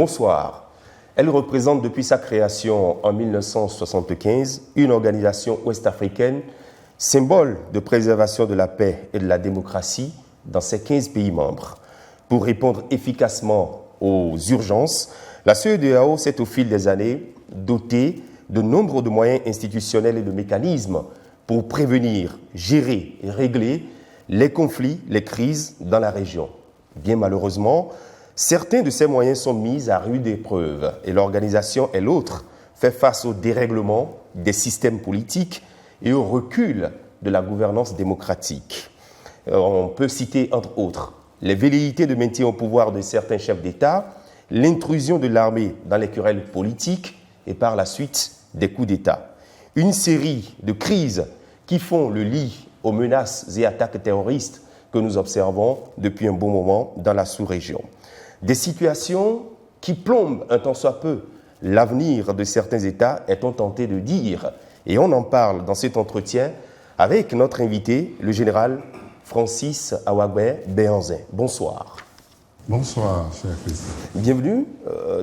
bonsoir. Elle représente depuis sa création en 1975 une organisation ouest-africaine, symbole de préservation de la paix et de la démocratie dans ses 15 pays membres. Pour répondre efficacement aux urgences, la CEDEAO s'est au fil des années dotée de nombre de moyens institutionnels et de mécanismes pour prévenir, gérer et régler les conflits, les crises dans la région. Bien malheureusement, certains de ces moyens sont mis à rude épreuve et l'organisation, elle autre, fait face au dérèglement des systèmes politiques et au recul de la gouvernance démocratique. On peut citer, entre autres, les velléités de maintien au pouvoir de certains chefs d'État, l'intrusion de l'armée dans les querelles politiques et par la suite des coups d'État. Une série de crises qui font le lit aux menaces et attaques terroristes que nous observons depuis un bon moment dans la sous-région. Des situations qui plombent un tant soit peu l'avenir de certains États, est-on tenté de dire. Et on en parle dans cet entretien avec notre invité, le général Francis Awagbe Béhanzin. Bonsoir. Bonsoir, cher Christian. Bienvenue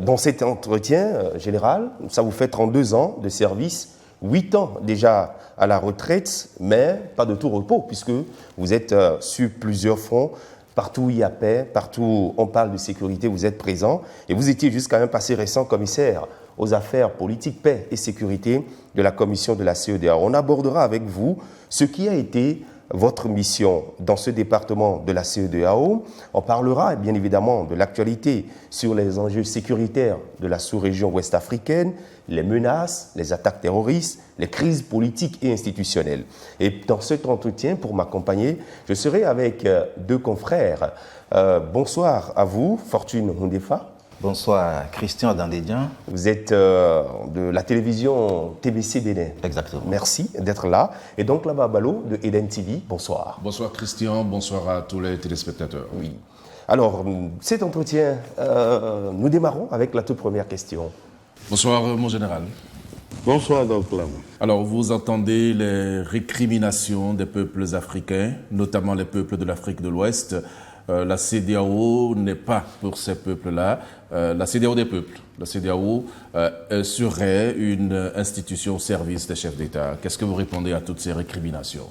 dans cet entretien général. Ça vous fait 32 ans de service, 8 ans déjà à la retraite, mais pas de tout repos, puisque vous êtes sur plusieurs fronts. Partout où il y a paix, partout où on parle de sécurité, vous êtes présent. Et vous étiez jusqu'à un passé récent commissaire aux affaires politiques, paix et sécurité de la commission de la CEDEAO. On abordera avec vous ce qui a été votre mission dans ce département de la CEDEAO. On parlera bien évidemment de l'actualité sur les enjeux sécuritaires de la sous-région ouest-africaine, les menaces, les attaques terroristes, les crises politiques et institutionnelles. Et dans cet entretien, pour m'accompagner, je serai avec deux confrères. Bonsoir à vous, Fortune Hundefa. Bonsoir, Christian Dandédian. Vous êtes de la télévision TBC Bénin. Exactement. Merci d'être là. Et donc là-bas, Balo de Eden TV. Bonsoir. Bonsoir Christian, bonsoir à tous les téléspectateurs. Oui. Alors, cet entretien, nous démarrons avec la toute première question. Bonsoir mon général. Bonsoir, docteur. Alors, vous entendez les récriminations des peuples africains, notamment les peuples de l'Afrique de l'Ouest. La CEDEAO n'est pas pour ces peuples-là. La CEDEAO des peuples. La CEDEAO serait une institution au service des chefs d'État. Qu'est-ce que vous répondez à toutes ces récriminations?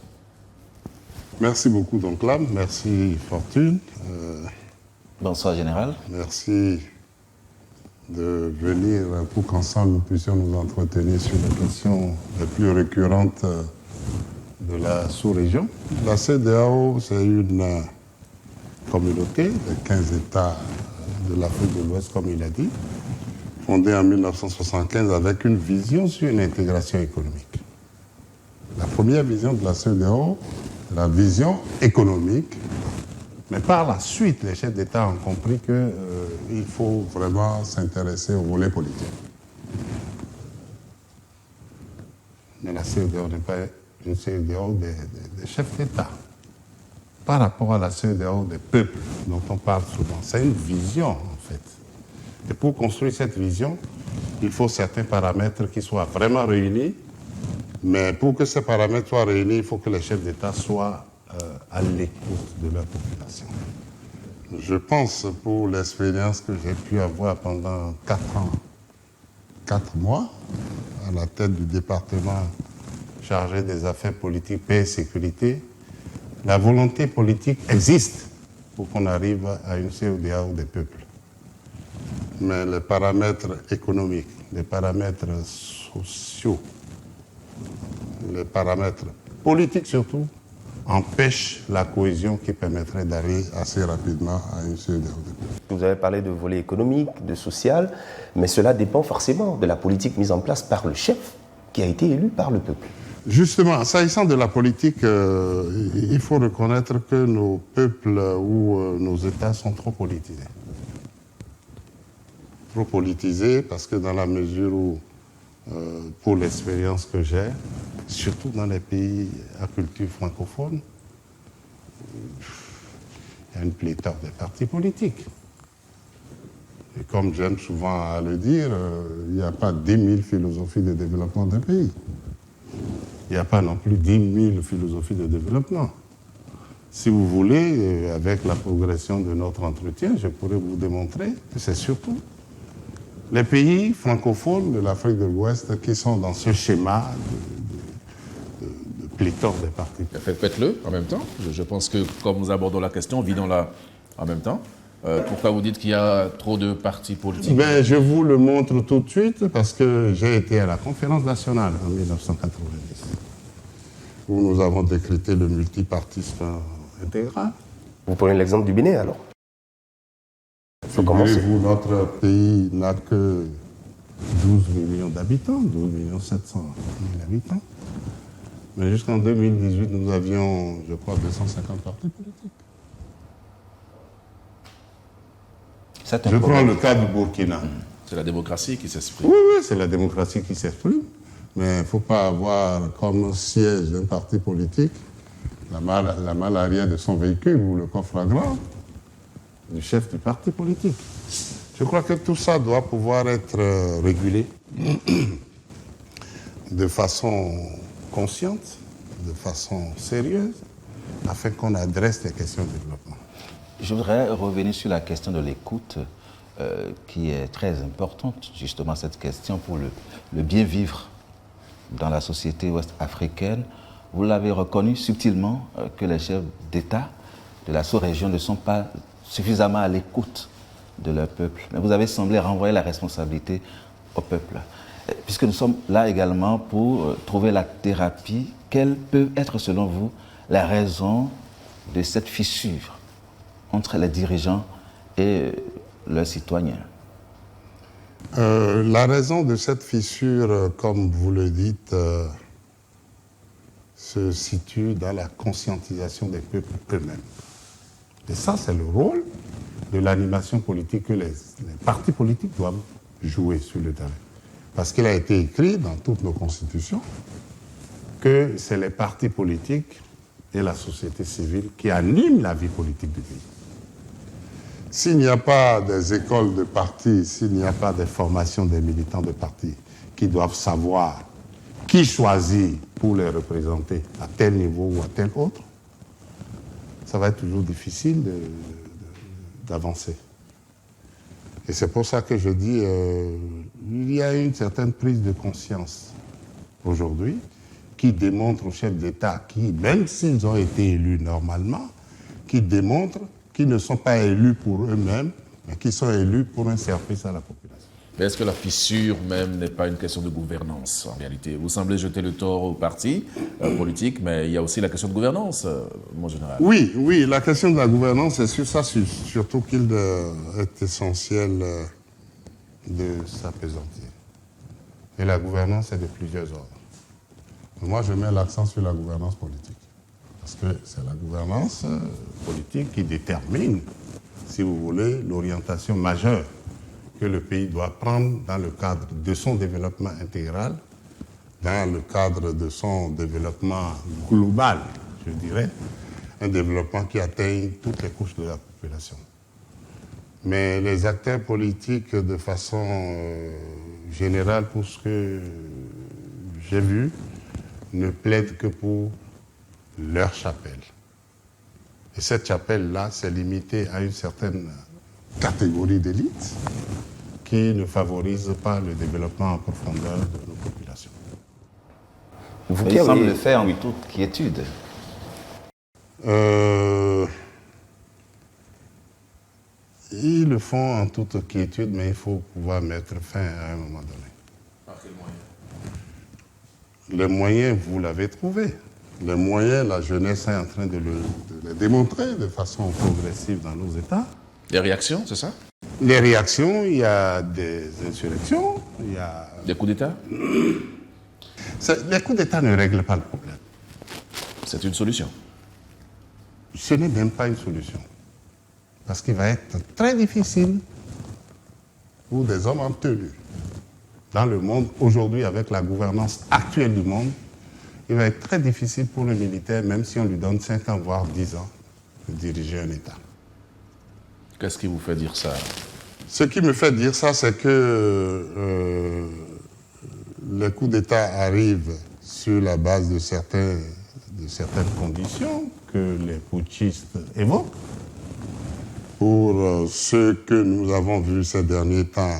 Merci beaucoup, docteur. Merci, Fortune. Bonsoir, général. Merci de venir pour qu'ensemble nous puissions nous entretenir sur les questions les plus récurrentes de la sous-région. La CEDEAO, c'est une communauté de 15 États de l'Afrique de l'Ouest, comme il a dit, fondée en 1975 avec une vision sur une intégration économique. La première vision de la CEDEAO, c'est la vision économique, mais par la suite, les chefs d'État ont compris qu'il faut vraiment s'intéresser au volet politique. Mais la CEDEAO n'est pas une CEDEAO des chefs d'État. Par rapport à la CEDEAO des peuples dont on parle souvent. C'est une vision, en fait. Et pour construire cette vision, il faut certains paramètres qui soient vraiment réunis. Mais pour que ces paramètres soient réunis, il faut que les chefs d'État soient à l'écoute de leur population. Je pense, pour l'expérience que j'ai pu avoir pendant 4 ans, 4 mois, à la tête du département chargé des affaires politiques, paix et sécurité, la volonté politique existe pour qu'on arrive à une CEDEAO des peuples. Mais les paramètres économiques, les paramètres sociaux, les paramètres politiques surtout, empêchent la cohésion qui permettrait d'arriver assez rapidement à une CEDEAO des peuples. Vous avez parlé de volet économique, de social, mais cela dépend forcément de la politique mise en place par le chef qui a été élu par le peuple. Justement, s'agissant de la politique, il faut reconnaître que nos peuples ou nos États sont trop politisés. Trop politisés parce que dans la mesure où, pour l'expérience que j'ai, surtout dans les pays à culture francophone, il y a une pléthore de partis politiques. Et comme j'aime souvent à le dire, il n'y a pas 10 000 philosophies de développement d'un pays. Il n'y a pas non plus 10 000 philosophies de développement. Si vous voulez, avec la progression de notre entretien, je pourrais vous démontrer que c'est surtout les pays francophones de l'Afrique de l'Ouest qui sont dans ce schéma de pléthore des partis. Faites-le en même temps. Je pense que comme nous abordons la question, vidons-la en même temps. Pourquoi vous dites qu'il y a trop de partis politiques? Je vous le montre tout de suite parce que j'ai été à la conférence nationale en 1990 où nous avons décrété le multipartisme intégral. Vous prenez l'exemple du Bénin alors? Figurez-vous, notre pays n'a que 12 millions d'habitants, 12 700 000 habitants. Mais jusqu'en 2018, nous avions, je crois, 250 partis politiques. Je prends le cas du Burkina. C'est la démocratie qui s'exprime. Oui, c'est la démocratie qui s'exprime. Mais il ne faut pas avoir comme siège d'un parti politique la malle arrière de son véhicule ou le coffre à gants du chef du parti politique. Je crois que tout ça doit pouvoir être régulé de façon consciente, de façon sérieuse, afin qu'on adresse les questions de développement. Je voudrais revenir sur la question de l'écoute, qui est très importante, justement cette question pour le bien vivre dans la société ouest-africaine. Vous l'avez reconnu subtilement que les chefs d'État de la sous-région ne sont pas suffisamment à l'écoute de leur peuple. Mais vous avez semblé renvoyer la responsabilité au peuple. Puisque nous sommes là également pour trouver la thérapie, quelle peut être selon vous la raison de cette fissure entre les dirigeants et leurs citoyens? La raison de cette fissure, comme vous le dites, se situe dans la conscientisation des peuples eux-mêmes. Et ça, c'est le rôle de l'animation politique que les partis politiques doivent jouer sur le terrain. Parce qu'il a été écrit dans toutes nos constitutions que c'est les partis politiques et la société civile qui animent la vie politique du pays. S'il n'y a pas des écoles de partis, s'il n'y a pas des formations des militants de partis qui doivent savoir qui choisit pour les représenter à tel niveau ou à tel autre, ça va être toujours difficile d'avancer. Et c'est pour ça que je dis il y a une certaine prise de conscience aujourd'hui qui démontre aux chefs d'État qui, même s'ils ont été élus normalement, qui démontrent qu'ils ne sont pas élus pour eux-mêmes, mais qui sont élus pour un service à la population. Mais est-ce que la fissure même n'est pas une question de gouvernance en réalité? Vous semblez jeter le tort aux partis politiques, mais il y a aussi la question de gouvernance, mon général. Oui, la question de la gouvernance, c'est sur ça surtout qu'il est essentiel de s'apaisantir. Et la gouvernance est de plusieurs ordres. Moi, je mets l'accent sur la gouvernance politique. Parce que c'est la gouvernance politique qui détermine, si vous voulez, l'orientation majeure que le pays doit prendre dans le cadre de son développement intégral, dans le cadre de son développement global, je dirais, un développement qui atteigne toutes les couches de la population. Mais les acteurs politiques, de façon générale, pour ce que j'ai vu, ne plaident que pour leur chapelle. Et cette chapelle-là, c'est limité à une certaine catégorie d'élite qui ne favorise pas le développement en profondeur de nos populations. Il semble le faire en toute quiétude. Ils le font en toute quiétude, mais il faut pouvoir mettre fin à un moment donné. Par quel moyen? Les moyens, vous l'avez trouvé. Les moyens, la jeunesse est en train de les démontrer de façon progressive dans nos États. Des réactions, c'est ça? Les réactions, il y a des insurrections, il y a... Des coups d'État? Les coups d'État ne règlent pas le problème. C'est une solution. Ce n'est même pas une solution. Parce qu'il va être très difficile pour des hommes en tenue. Dans le monde, aujourd'hui, avec la gouvernance actuelle du monde, il va être très difficile pour le militaire, même si on lui donne 5 ans, voire 10 ans, de diriger un État. Qu'est-ce qui vous fait dire ça? Ce qui me fait dire ça, c'est que les coups d'État arrivent sur la base de certaines conditions que les putschistes évoquent. Pour ce que nous avons vu ces derniers temps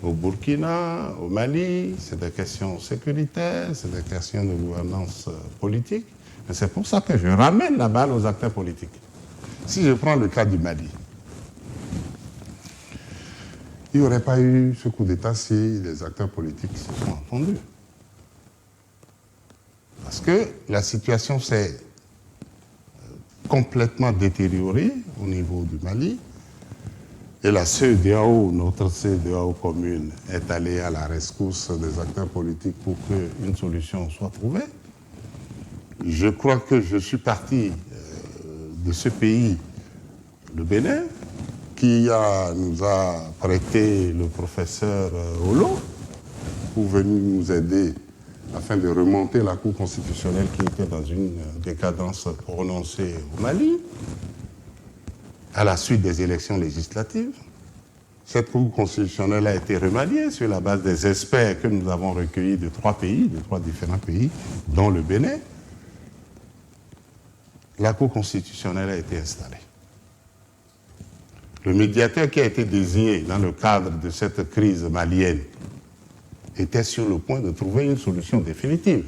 au Burkina, au Mali, c'est des questions sécuritaires, c'est des questions de gouvernance politique. Et c'est pour ça que je ramène la balle aux acteurs politiques. Si je prends le cas du Mali, il n'y aurait pas eu ce coup d'État si les acteurs politiques se sont entendus. Parce que la situation s'est complètement détériorée au niveau du Mali. Et la CEDEAO, notre CEDEAO commune, est allée à la rescousse des acteurs politiques pour qu'une solution soit trouvée. Je crois que je suis parti de ce pays, le Bénin, qui nous a prêté le professeur Olo pour venir nous aider afin de remonter la Cour constitutionnelle qui était dans une décadence prononcée au Mali, à la suite des élections législatives. Cette Cour constitutionnelle a été remaniée sur la base des experts que nous avons recueillis de 3 pays, de 3 différents pays, dont le Bénin. La Cour constitutionnelle a été installée. Le médiateur qui a été désigné dans le cadre de cette crise malienne était sur le point de trouver une solution définitive,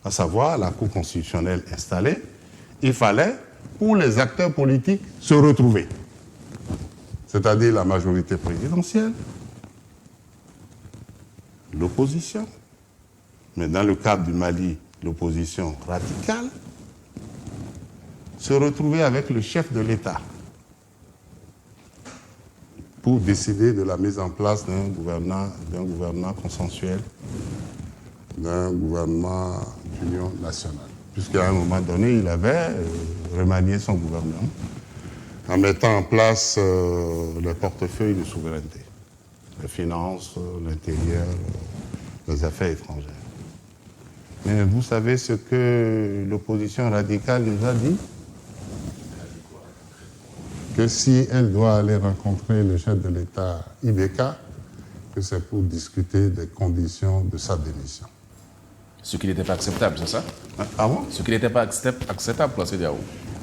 à savoir la Cour constitutionnelle installée. Il fallait, pour les acteurs politiques, se retrouver, c'est-à-dire la majorité présidentielle, l'opposition, mais dans le cadre du Mali, l'opposition radicale, se retrouver avec le chef de l'État pour décider de la mise en place d'un gouvernement consensuel, d'un gouvernement d'union nationale. Puisqu'à un moment donné, il avait remanié son gouvernement en mettant en place le portefeuille de souveraineté, les finances, l'intérieur, les affaires étrangères. Mais vous savez ce que l'opposition radicale nous a dit? Que si elle doit aller rencontrer le chef de l'État Ibeka, que c'est pour discuter des conditions de sa démission. Ce qui n'était pas acceptable, c'est ça? Ah bon? Ce qui n'était pas acceptable pour la CEDEAO.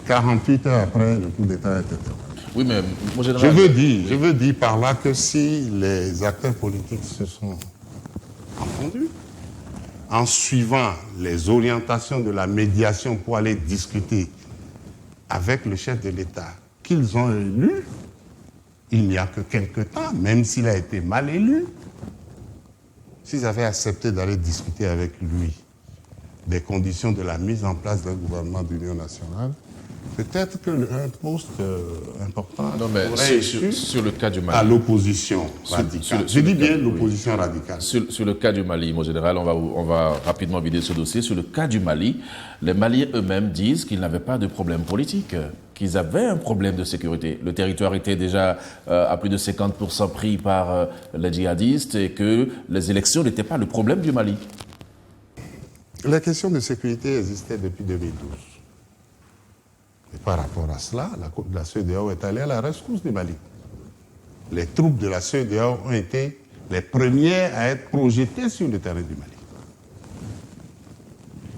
48 heures après, le coup d'État était terminé. Oui, mais mon général... Je veux dire par là que si les acteurs politiques se sont entendus, en suivant les orientations de la médiation pour aller discuter avec le chef de l'État, qu'ils ont élu, il n'y a que quelque temps, même s'il a été mal élu, s'ils avaient accepté d'aller discuter avec lui des conditions de la mise en place d'un gouvernement d'union nationale, peut-être qu'un poste important aurait échu sur le cas du Mali. À l'opposition radicale. Je dis bien l'opposition radicale. Sur le cas du Mali, mon général, on va rapidement vider ce dossier. Sur le cas du Mali, les Maliens eux-mêmes disent qu'ils n'avaient pas de problème politique, qu'ils avaient un problème de sécurité. Le territoire était déjà à plus de 50% pris par les djihadistes et que les élections n'étaient pas le problème du Mali. La question de sécurité existait depuis 2012. Et par rapport à cela, la CEDEAO est allée à la rescousse du Mali. Les troupes de la CEDEAO ont été les premières à être projetées sur le terrain du Mali.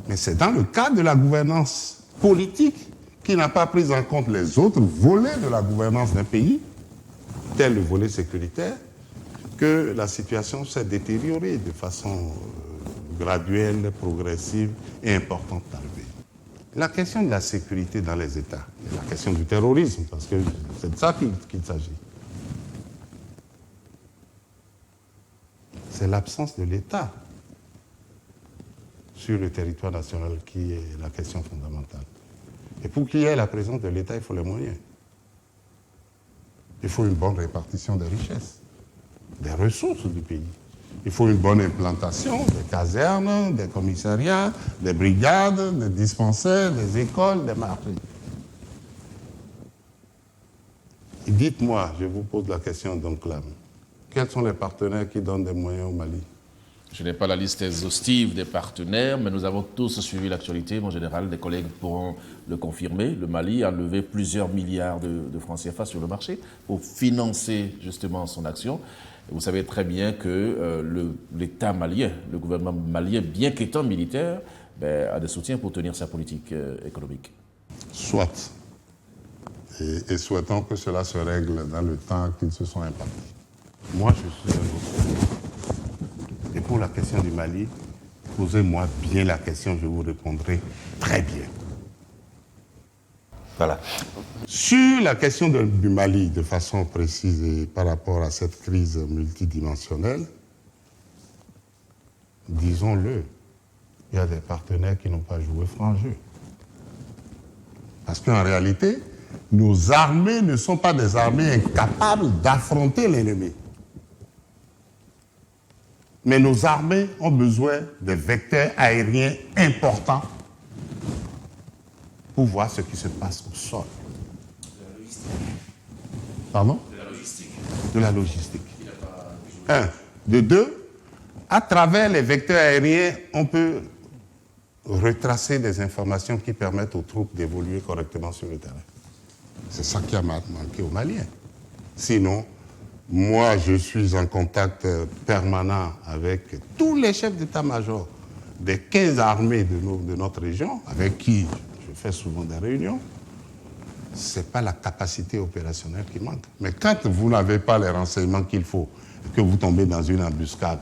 Mais c'est dans le cadre de la gouvernance politique qui n'a pas pris en compte les autres volets de la gouvernance d'un pays, tel le volet sécuritaire, que la situation s'est détériorée de façon graduelle, progressive et importante dans le pays. La question de la sécurité dans les États, la question du terrorisme, parce que c'est de ça qu'il s'agit. C'est l'absence de l'État sur le territoire national qui est la question fondamentale. Et pour qu'il y ait la présence de l'État, il faut les moyens. Il faut une bonne répartition des richesses, des ressources du pays. Il faut une bonne implantation des casernes, des commissariats, des brigades, des dispensaires, des écoles, des marchés. Et dites-moi, je vous pose la question donc là, quels sont les partenaires qui donnent des moyens au Mali? Je n'ai pas la liste exhaustive des partenaires, mais nous avons tous suivi l'actualité. Mon général, des collègues pourront le confirmer. Le Mali a levé plusieurs milliards de francs CFA sur le marché pour financer justement son action. Et vous savez très bien que l'État malien, le gouvernement malien, bien qu'étant militaire, a des soutiens pour tenir sa politique économique. Soit. Et souhaitons que cela se règle dans le temps qu'ils se sont impartis. Moi, je suis un autre. Et pour la question du Mali, posez-moi bien la question, je vous répondrai très bien. Voilà. Sur la question du Mali, de façon précise et par rapport à cette crise multidimensionnelle, disons-le, il y a des partenaires qui n'ont pas joué franc jeu. Parce qu'en réalité, nos armées ne sont pas des armées incapables d'affronter l'ennemi. Mais nos armées ont besoin de vecteurs aériens importants pour voir ce qui se passe au sol. De la logistique. Pardon? De la logistique. De la logistique. Un. De deux, à travers les vecteurs aériens, on peut retracer des informations qui permettent aux troupes d'évoluer correctement sur le terrain. C'est ça qui a manqué aux Maliens. Sinon, moi, je suis en contact permanent avec tous les chefs d'état-major des 15 armées de notre région, avec qui je fais souvent des réunions. Ce n'est pas la capacité opérationnelle qui manque. Mais quand vous n'avez pas les renseignements qu'il faut, que vous tombez dans une embuscade,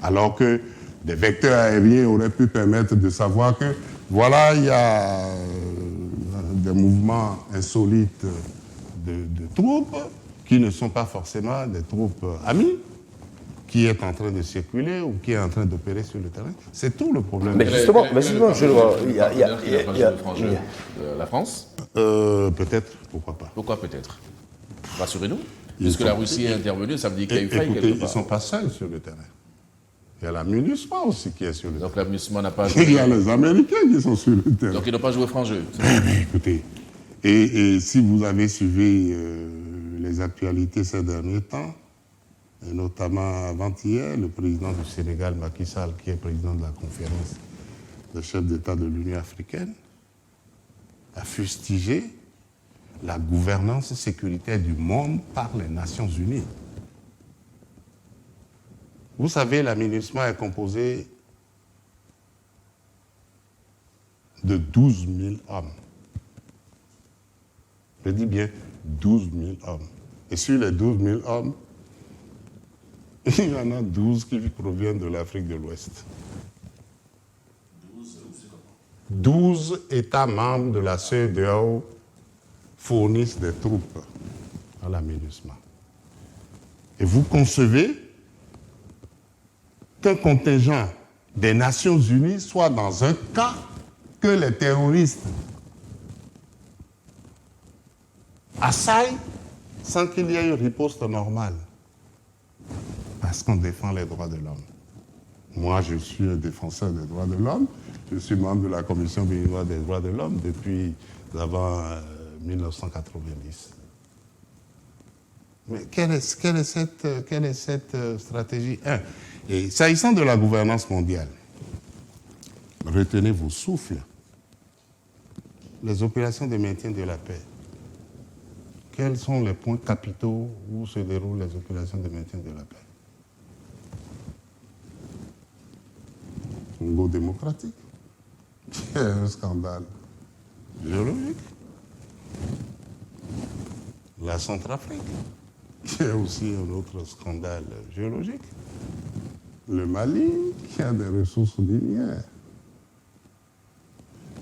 alors que des vecteurs aériens auraient pu permettre de savoir que, voilà, il y a des mouvements insolites de troupes qui ne sont pas forcément des troupes amies, qui est en train de circuler ou qui est en train d'opérer sur le terrain. C'est tout le problème. Mais justement, je le vois. Il y a La France. Peut-être, pourquoi pas. Pourquoi peut-être? Rassurez-nous. Puisque la Russie est intervenue, ça veut dire qu'il y a eu faille Écoutez, quelque ils ne part. sont pas seuls sur le terrain. Il y a la MINUSMA aussi qui est sur le terrain. Donc la MINUSMA n'a pas Il joué. y a les Américains qui sont sur le terrain. Donc ils n'ont pas joué franc jeu. Mais écoutez, et si vous avez suivi les actualités ces derniers temps, et notamment avant-hier, le président du Sénégal, Macky Sall, qui est président de la conférence des chefs d'État de l'Union africaine, a fustigé la gouvernance sécuritaire du monde par les Nations Unies. Vous savez, la MINUSMA est composée de 12 000 hommes. Je dis bien 12 000 hommes. Et sur les 12 000 hommes, il y en a 12 qui proviennent de l'Afrique de l'Ouest. 12 États membres de la CEDEAO fournissent des troupes à la MINUSMA. Et vous concevez qu'un contingent des Nations Unies soit dans un cas que les terroristes assaillent sans qu'il y ait une riposte normale. Parce qu'on défend les droits de l'homme. Moi, je suis un défenseur des droits de l'homme. Je suis membre de la Commission béninoise des droits de l'homme depuis avant 1990. Mais quelle est cette stratégie? Et s'agissant de la gouvernance mondiale, retenez vos souffles. Les opérations de maintien de la paix. Quels sont les points capitaux où se déroulent les opérations de maintien de la paix? Congo démocratique, qui est un scandale géologique. La Centrafrique, qui est aussi un autre scandale géologique. Le Mali, qui a des ressources minières.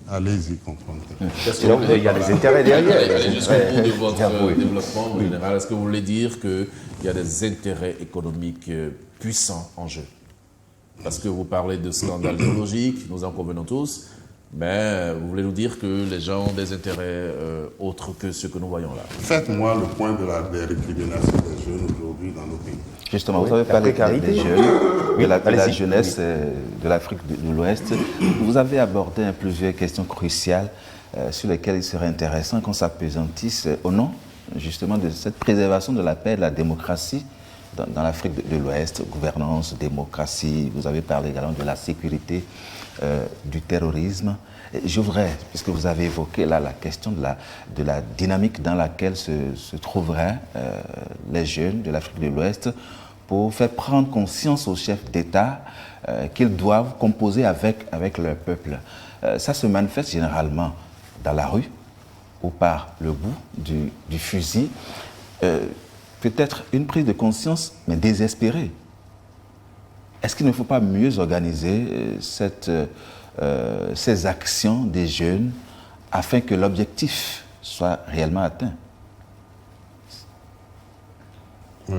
Allez-y comprendre. Sinon, il y a des intérêts derrière. Allez jusqu'au bout de votre développement, mon général. Est-ce que vous voulez dire qu'il y a des intérêts économiques puissants en jeu? Parce que vous parlez de scandale géologique, nous en convenons tous, mais vous voulez nous dire que les gens ont des intérêts autres que ceux que nous voyons là. Faites-moi le point des récriminations des jeunes aujourd'hui dans nos pays. Justement, vous avez parlé des jeunes, de la jeunesse de l'Afrique de l'Ouest. Vous avez abordé plusieurs questions cruciales sur lesquelles il serait intéressant qu'on s'appesantisse au nom justement de cette préservation de la paix et de la démocratie dans l'Afrique de l'Ouest, gouvernance, démocratie. Vous avez parlé également de la sécurité, du terrorisme. Je voudrais, puisque vous avez évoqué là la question de la dynamique dans laquelle se trouveraient les jeunes de l'Afrique de l'Ouest, pour faire prendre conscience aux chefs d'État qu'ils doivent composer avec leur peuple. Ça se manifeste généralement dans la rue ou par le bout du fusil. peut-être une prise de conscience, mais désespérée. Est-ce qu'il ne faut pas mieux organiser ces actions des jeunes afin que l'objectif soit réellement atteint? C'est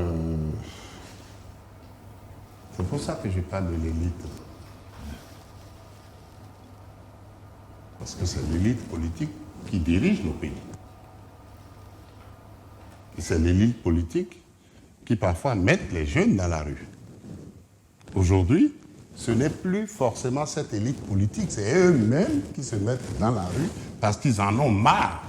pour ça que je parle de l'élite. Parce que c'est l'élite politique qui dirige nos pays. Et c'est l'élite politique qui parfois met les jeunes dans la rue. Aujourd'hui, ce n'est plus forcément cette élite politique, c'est eux-mêmes qui se mettent dans la rue parce qu'ils en ont marre.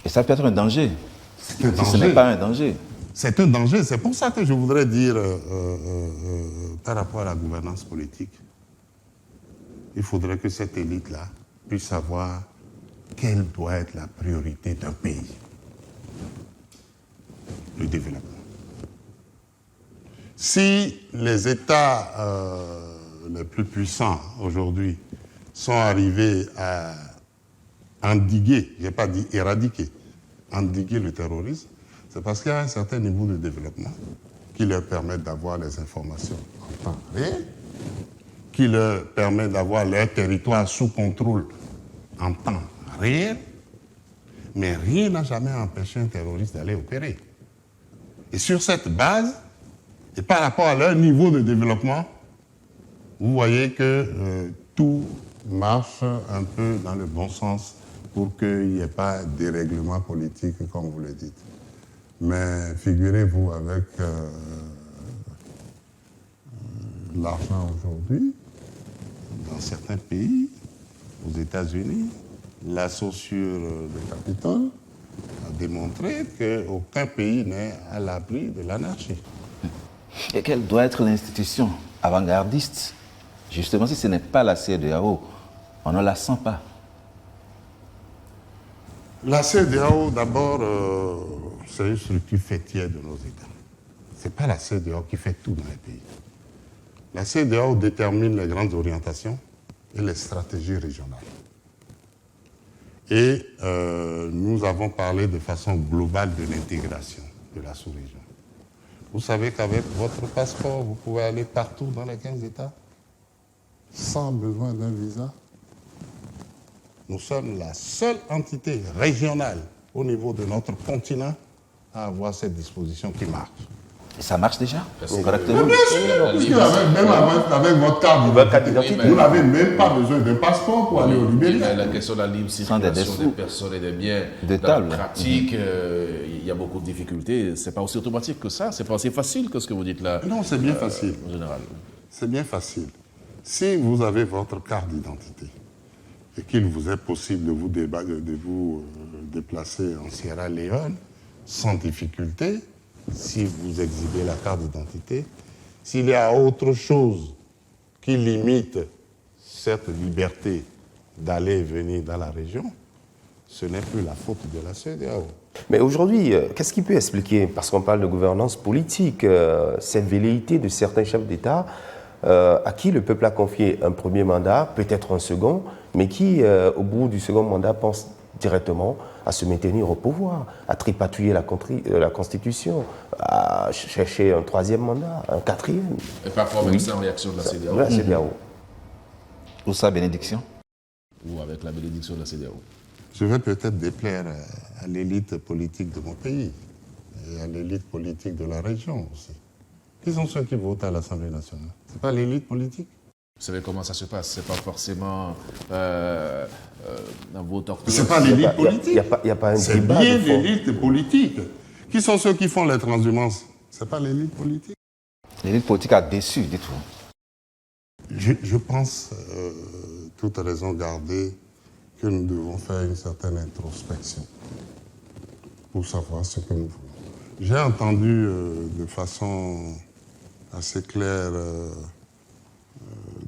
Et ça peut être un danger. C'est un si danger. ce n'est pas un danger. C'est un danger. C'est pour ça que je voudrais dire, par rapport à la gouvernance politique, il faudrait que cette élite-là puisse savoir quelle doit être la priorité d'un pays. Le développement. Si les États les plus puissants aujourd'hui sont arrivés à endiguer, je n'ai pas dit éradiquer, endiguer le terrorisme, c'est parce qu'il y a un certain niveau de développement qui leur permet d'avoir les informations en temps réel, qui leur permet d'avoir leur territoire sous contrôle en temps réel, mais rien n'a jamais empêché un terroriste d'aller opérer. Et sur cette base, et par rapport à leur niveau de développement, vous voyez que tout marche un peu dans le bon sens pour qu'il n'y ait pas de dérèglement politique, comme vous le dites. Mais figurez-vous, avec l'argent aujourd'hui, dans certains pays, aux États-Unis, la saussure de Capitole a démontré qu'aucun pays n'est à l'abri de l'anarchie. Et quelle doit être l'institution avant-gardiste? Justement, si ce n'est pas la CEDEAO, on ne la sent pas. La CEDEAO, d'abord, c'est une structure fêtière de nos États. Ce n'est pas la CEDEAO qui fait tout dans les pays. La CEDEAO détermine les grandes orientations et les stratégies régionales. Et nous avons parlé de façon globale de l'intégration de la sous-région. Vous savez qu'avec votre passeport, vous pouvez aller partout dans les 15 États sans besoin d'un visa. Nous sommes la seule entité régionale au niveau de notre continent à avoir cette disposition qui marche. Et ça marche déjà correctement? Bien sûr, puisque même avec votre carte d'identité, vous n'avez même pas besoin d'un passeport pour aller au Libéria. La question de la libre circulation des personnes et des biens, de la pratique, il y a beaucoup de difficultés. C'est pas aussi automatique que ça, c'est pas aussi facile que ce que vous dites là. Non, c'est bien facile. En général. C'est bien facile. Si vous avez votre carte d'identité et qu'il vous est possible de vous déplacer en Sierra Leone sans difficulté, si vous exhibez la carte d'identité, s'il y a autre chose qui limite cette liberté d'aller et venir dans la région, ce n'est plus la faute de la CEDEAO. Mais aujourd'hui, qu'est-ce qui peut expliquer, parce qu'on parle de gouvernance politique, cette velléité de certains chefs d'État à qui le peuple a confié un premier mandat, peut-être un second, mais qui, au bout du second mandat, pense directement à se maintenir au pouvoir, à tripatouiller la Constitution, à chercher un troisième mandat, un quatrième. Et parfois même sans réaction de la CEDEAO. La CEDEAO. Ou sa bénédiction? Ou avec la bénédiction de la CEDEAO. Je vais peut-être déplaire à l'élite politique de mon pays et à l'élite politique de la région aussi. Qui sont ceux qui votent à l'Assemblée nationale? Ce n'est pas l'élite politique? Vous savez comment ça se passe? C'est pas forcément un vote orthodoxe. C'est pas l'élite politique. Il n'y a pas un C'est débat bien de fond. l'élite politique. Qui sont ceux qui font les transhumances? C'est pas l'élite politique. L'élite politique a déçu, dites-vous. Je pense, toute raison gardée, que nous devons faire une certaine introspection pour savoir ce que nous voulons. J'ai entendu de façon assez claire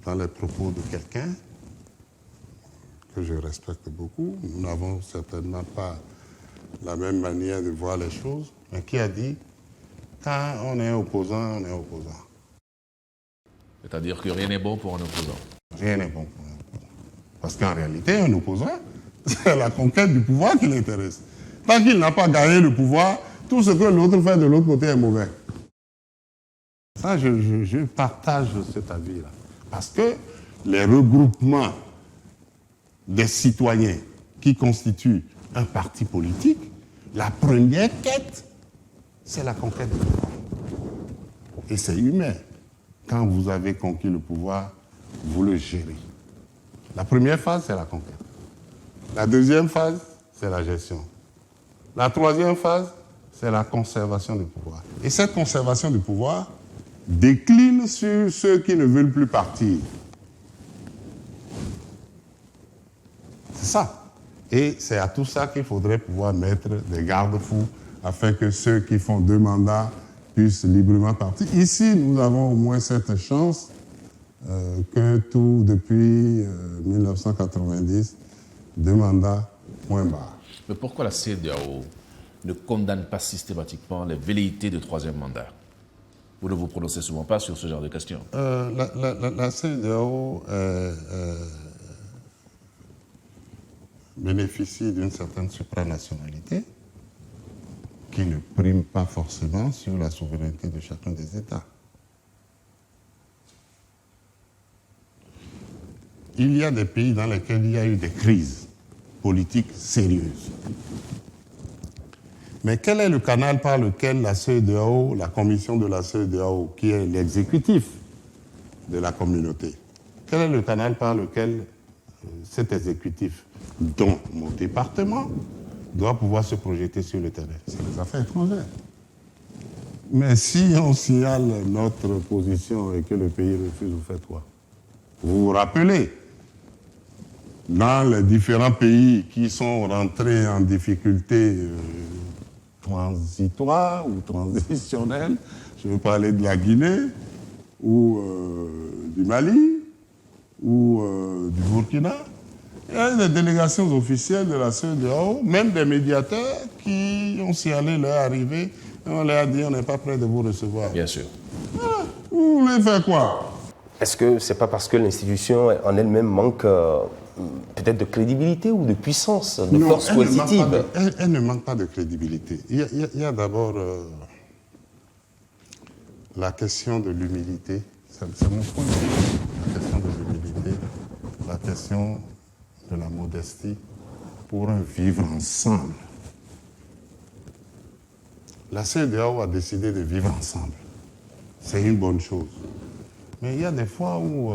dans les propos de quelqu'un que je respecte beaucoup. Nous n'avons certainement pas la même manière de voir les choses, mais qui a dit quand on est opposant, on est opposant. C'est-à-dire que rien n'est bon pour un opposant. Rien n'est bon pour un opposant. Parce qu'en réalité, un opposant, c'est la conquête du pouvoir qui l'intéresse. Tant qu'il n'a pas gagné le pouvoir, tout ce que l'autre fait de l'autre côté est mauvais. Ça, je partage cet avis-là. Parce que les regroupements des citoyens qui constituent un parti politique, la première quête, c'est la conquête du pouvoir. Et c'est humain. Quand vous avez conquis le pouvoir, vous le gérez. La première phase, c'est la conquête. La deuxième phase, c'est la gestion. La troisième phase, c'est la conservation du pouvoir. Et cette conservation du pouvoir décline sur ceux qui ne veulent plus partir. C'est ça. Et c'est à tout ça qu'il faudrait pouvoir mettre des garde-fous afin que ceux qui font 2 mandats puissent librement partir. Ici, nous avons au moins cette chance que tout depuis 1990, 2 mandats, point barre. Mais pourquoi la CEDEAO ne condamne pas systématiquement les velléités de 3e mandat? Vous ne vous prononcez souvent pas sur ce genre de questions. La CEDEAO bénéficie d'une certaine supranationalité qui ne prime pas forcément sur la souveraineté de chacun des États. Il y a des pays dans lesquels il y a eu des crises politiques sérieuses. Mais quel est le canal par lequel la CEDEAO, la commission de la CEDEAO, qui est l'exécutif de la communauté, quel est le canal par lequel cet exécutif, dont mon département, doit pouvoir se projeter sur le terrain? C'est les affaires étrangères. Mais si on signale notre position et que le pays refuse, vous faites quoi? Vous vous rappelez, dans les différents pays qui sont rentrés en difficulté transitoire ou transitionnelle, je veux parler de la Guinée, ou du Mali, ou du Burkina, il y a des délégations officielles de la CEDEAO, même des médiateurs qui ont signalé leur arrivée, et on leur a dit on n'est pas prêt de vous recevoir. Bien sûr. Ah, vous voulez faire quoi? Est-ce que c'est pas parce que l'institution en elle-même manque peut-être de crédibilité ou de puissance, de force coercitive? Elle ne manque pas de crédibilité. Il y a d'abord la question de l'humilité. C'est mon point de vue. La question de l'humilité, la question de la modestie pour un vivre ensemble. La CEDEAO a décidé de vivre ensemble. C'est une bonne chose. Mais il y a des fois où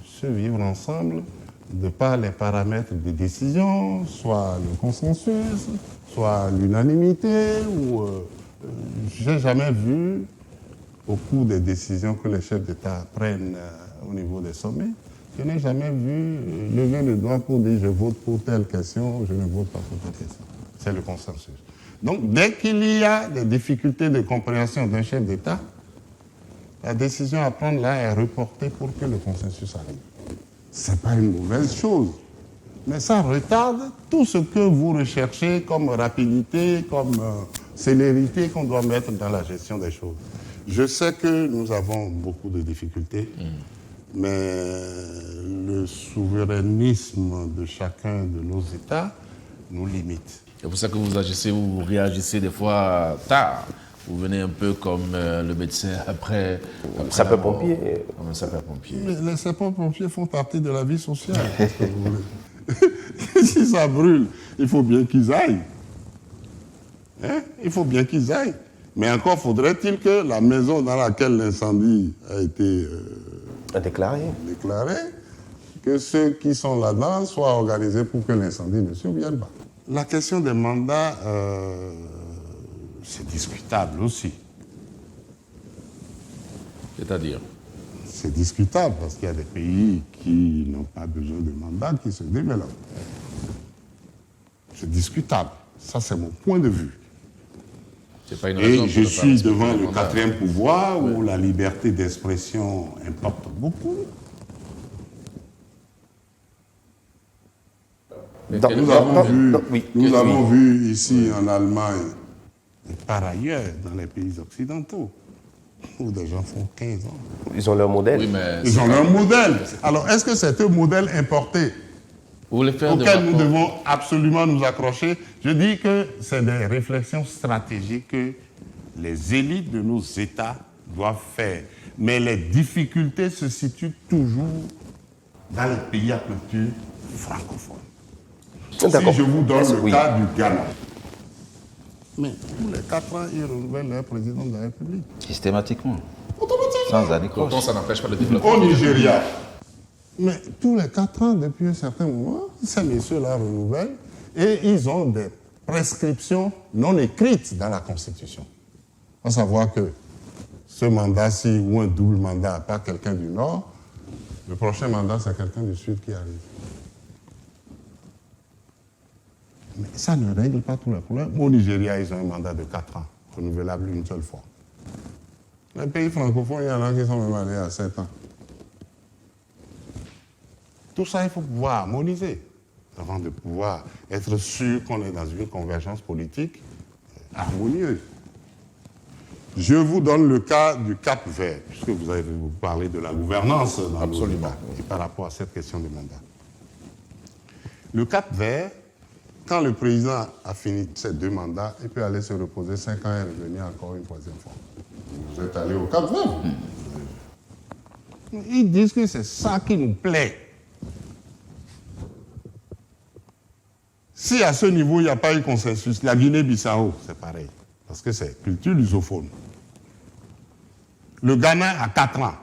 ce vivre ensemble, de par les paramètres de décision, soit le consensus, soit l'unanimité, ou j'ai jamais vu au cours des décisions que les chefs d'État prennent au niveau des sommets, je n'ai jamais vu lever le doigt pour dire je vote pour telle question, je ne vote pas pour telle question. C'est le consensus. Donc dès qu'il y a des difficultés de compréhension d'un chef d'État, la décision à prendre là est reportée pour que le consensus arrive. Ce n'est pas une mauvaise chose, mais ça retarde tout ce que vous recherchez comme rapidité, comme célérité qu'on doit mettre dans la gestion des choses. Je sais que nous avons beaucoup de difficultés, mais le souverainisme de chacun de nos États nous limite. C'est pour ça que vous agissez ou vous réagissez des fois tard. Vous venez un peu comme le médecin après Sapeur-pompier. Comme un sapeur-pompier. Mais les sapeurs-pompiers font partie de la vie sociale. Qu'est-ce que vous voulez? Si ça brûle, il faut bien qu'ils aillent. Hein? Il faut bien qu'ils aillent. Mais encore faudrait-il que la maison dans laquelle l'incendie a été déclaré, que ceux qui sont là-dedans soient organisés pour que l'incendie ne survienne pas. La question des mandats, c'est discutable aussi. C'est-à-dire? C'est discutable parce qu'il y a des pays qui n'ont pas besoin de mandat qui se développent. C'est discutable. Ça, c'est mon point de vue. C'est pas une raison et je suis devant le 4e pouvoir où la liberté d'expression importe beaucoup. Nous avons vu ici en Allemagne, et par ailleurs dans les pays occidentaux, où des gens font 15 ans. Ils ont leur modèle. Oui, mais ils ont leur modèle. Alors, est-ce que c'est un modèle importé? Vous voulez faire auxquelles nous devons absolument nous accrocher. Je dis que c'est des réflexions stratégiques que les élites de nos États doivent faire. Mais les difficultés se situent toujours dans les pays à culture francophone. Si je vous donne le cas du Ghana, mais tous les 4 ans, ils renouvellent leur président de la République. Systématiquement. Automatiquement. Sans anicroche. Pourtant, ça n'empêche pas le développement. Au Nigeria. Mais tous les 4 ans, depuis un certain moment, ces messieurs-là renouvellent et ils ont des prescriptions non écrites dans la Constitution. À savoir que ce mandat-ci ou un double mandat à part quelqu'un du Nord, le prochain mandat, c'est quelqu'un du Sud qui arrive. Mais ça ne règle pas tous les problèmes. Au Nigeria, ils ont un mandat de 4 ans, renouvelable une seule fois. Les pays francophones, il y en a qui sont même allés à 7 ans. Tout ça, il faut pouvoir harmoniser avant de pouvoir être sûr qu'on est dans une convergence politique harmonieuse. Je vous donne le cas du Cap-Vert, puisque vous avez parlé de la gouvernance dans Absolument. et par rapport à cette question de mandat. Le Cap-Vert, quand le président a fini ses 2 mandats, il peut aller se reposer 5 ans et revenir encore une 3e fois. Vous êtes allé au Cap-Vert. Ils disent que c'est ça qui nous plaît. Si à ce niveau, il n'y a pas eu consensus, la Guinée-Bissau, c'est pareil, parce que c'est culture lusophone. Le Ghana a 4 ans,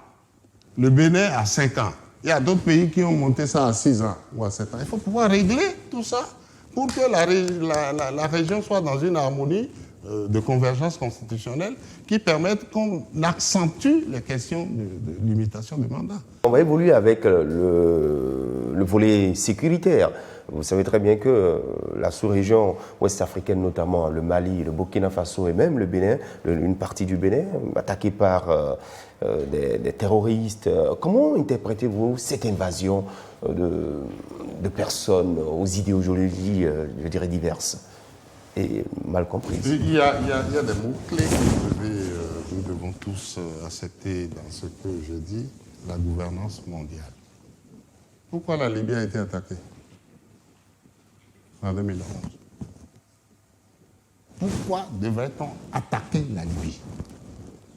le Bénin a 5 ans. Il y a d'autres pays qui ont monté ça à 6 ans ou à 7 ans. Il faut pouvoir régler tout ça pour que la région soit dans une harmonie de convergence constitutionnelle qui permette qu'on accentue les questions de limitation du mandat. On va évoluer avec le volet sécuritaire. Vous savez très bien que la sous-région ouest-africaine, notamment le Mali, le Burkina Faso et même le Bénin, une partie du Bénin, attaquée par des terroristes. Comment interprétez-vous cette invasion de personnes aux idéologies, je dirais, diverses et mal comprises? Il y a des mots-clés que nous devons tous accepter dans ce que je dis, la gouvernance mondiale. Pourquoi la Libye a été attaquée en 2011? Pourquoi devrait-on attaquer la Libye?